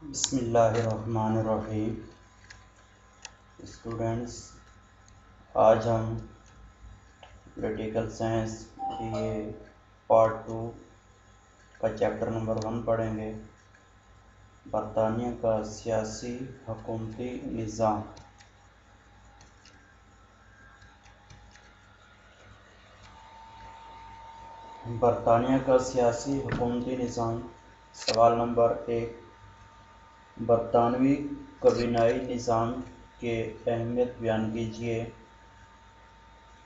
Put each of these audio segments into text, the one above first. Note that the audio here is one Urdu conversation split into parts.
بسم اللہ الرحمن الرحیم۔ اسٹوڈنٹس، آج ہم پولیٹیکل سائنس BA پارٹ 2 کا چیپٹر نمبر 1 پڑھیں گے، برطانیہ کا سیاسی حکومتی نظام۔ برطانیہ کا سیاسی حکومتی نظام۔ سوال نمبر 1، برطانوی کابینائی نظام کی اہمیت بیان کیجیے۔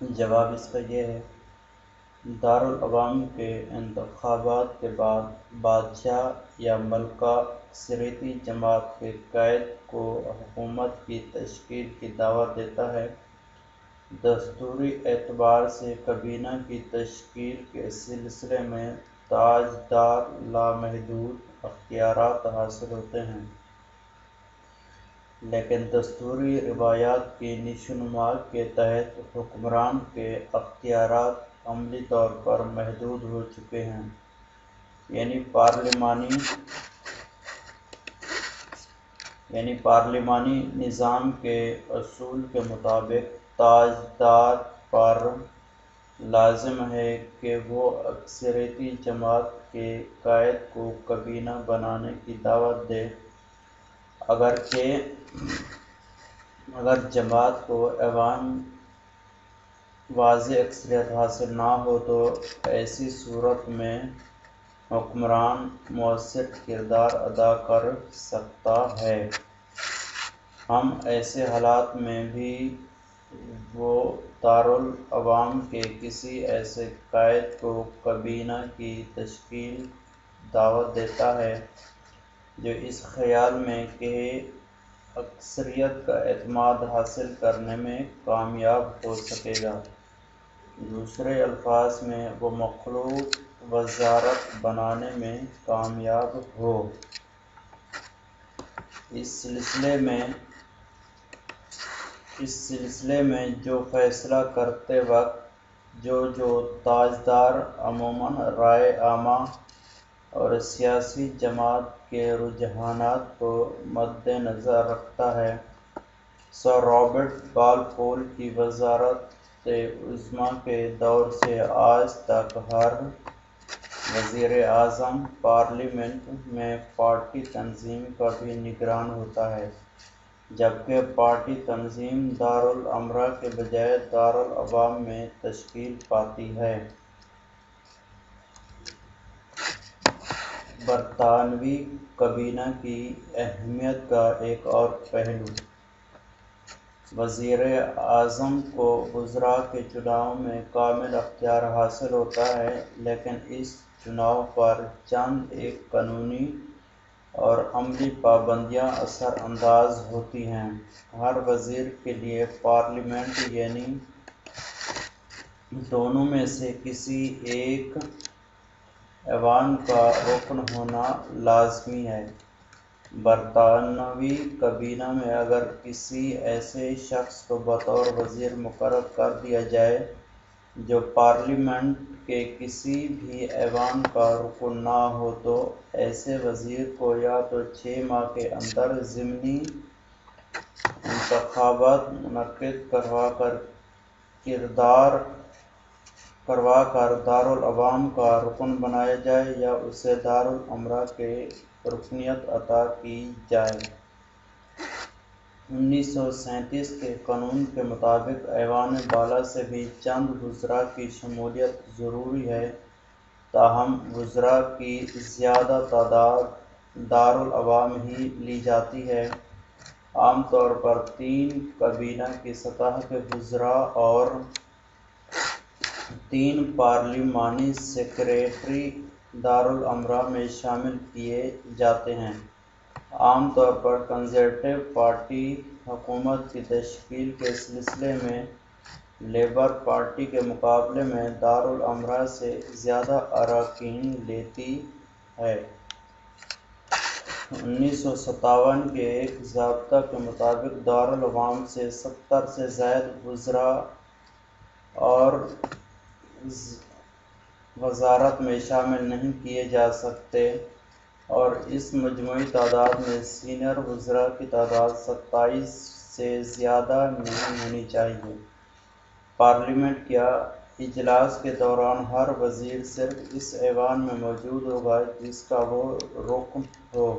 جواب اس کا یہ ہے، دارالعوام کے انتخابات کے بعد بادشاہ یا ملکہ اکثریتی جماعت کے قائد کو حکومت کی تشکیل کی دعوت دیتا ہے۔ دستوری اعتبار سے کابینہ کی تشکیل کے سلسلے میں تاجدار لامحدود اختیارات حاصل ہوتے ہیں، لیکن دستوری روایات کی نشوونما کے تحت حکمران کے اختیارات عملی طور پر محدود ہو چکے ہیں، یعنی پارلیمانی نظام کے اصول کے مطابق تاجدار پر لازم ہے کہ وہ اکثریتی جماعت کے قائد کو کابینہ بنانے کی دعوت دے۔ اگر جماعت کو ایوان واضح اکثریت حاصل نہ ہو تو ایسی صورت میں حکمران مؤثر کردار ادا کر سکتا ہے۔ ہم ایسے حالات میں بھی وہ دارالعوام کے کسی ایسے قائد کو کابینہ کی تشکیل دعوت دیتا ہے جو اس خیال میں کہ اکثریت کا اعتماد حاصل کرنے میں کامیاب ہو سکے گا، دوسرے الفاظ میں وہ مخلوط وزارت بنانے میں کامیاب ہو۔ اس سلسلے میں جو فیصلہ کرتے وقت جو تاجدار عموماً رائے عامہ اور سیاسی جماعت کے رجحانات کو مد نظر رکھتا ہے۔ سر رابرٹ والپول کی وزارت عظمیٰ کے دور سے آج تک ہر وزیر اعظم پارلیمنٹ میں پارٹی تنظیم کا بھی نگران ہوتا ہے، جبکہ پارٹی تنظیم دارالامر کے بجائے دارالعوام میں تشکیل پاتی ہے۔ برطانوی کابینہ کی اہمیت کا ایک اور پہلو، وزیر اعظم کو وزراء کے چناؤ میں کامل اختیار حاصل ہوتا ہے، لیکن اس چناؤ پر چند ایک قانونی اور عملی پابندیاں اثر انداز ہوتی ہیں۔ ہر وزیر کے لیے پارلیمنٹ یعنی دونوں میں سے کسی ایک ایوان کا رکن ہونا لازمی ہے۔ برطانوی کابینہ میں اگر کسی ایسے شخص کو بطور وزیر مقرر کر دیا جائے جو پارلیمنٹ کے کسی بھی ایوان کا رکن نہ ہو تو ایسے وزیر کو یا تو 6 ماہ کے اندر ضمنی انتخابات منعقد کروا کر دارالعوام کا رکن بنایا جائے یا اسے دارالامر کی رکنیت عطا کی جائے۔ 1937 کے قانون کے مطابق ایوان بالا سے بھی چند وزراء کی شمولیت ضروری ہے، تاہم وزراء کی زیادہ تعداد دارالعوام ہی لی جاتی ہے۔ عام طور پر 3 کابینہ کی سطح کے وزراء اور 3 پارلیمانی سیکریٹری دارالامر میں شامل کیے جاتے ہیں۔ عام طور پر کنزرویٹو پارٹی حکومت کی تشکیل کے سلسلے میں لیبر پارٹی کے مقابلے میں دارالامر سے زیادہ اراکین لیتی ہے۔ 1957 کے ایک ضابطہ کے مطابق دارالعوام سے 70 سے زائد وزراء اور وزارت میں شامل نہیں کیے جا سکتے۔ اور اس مجموعی تعداد میں سینئر وزراء کی تعداد 27 سے زیادہ نہیں ہونی چاہیے۔ پارلیمنٹ کے اجلاس کے دوران ہر وزیر صرف اس ایوان میں موجود ہوگا جس کا وہ رکن ہو۔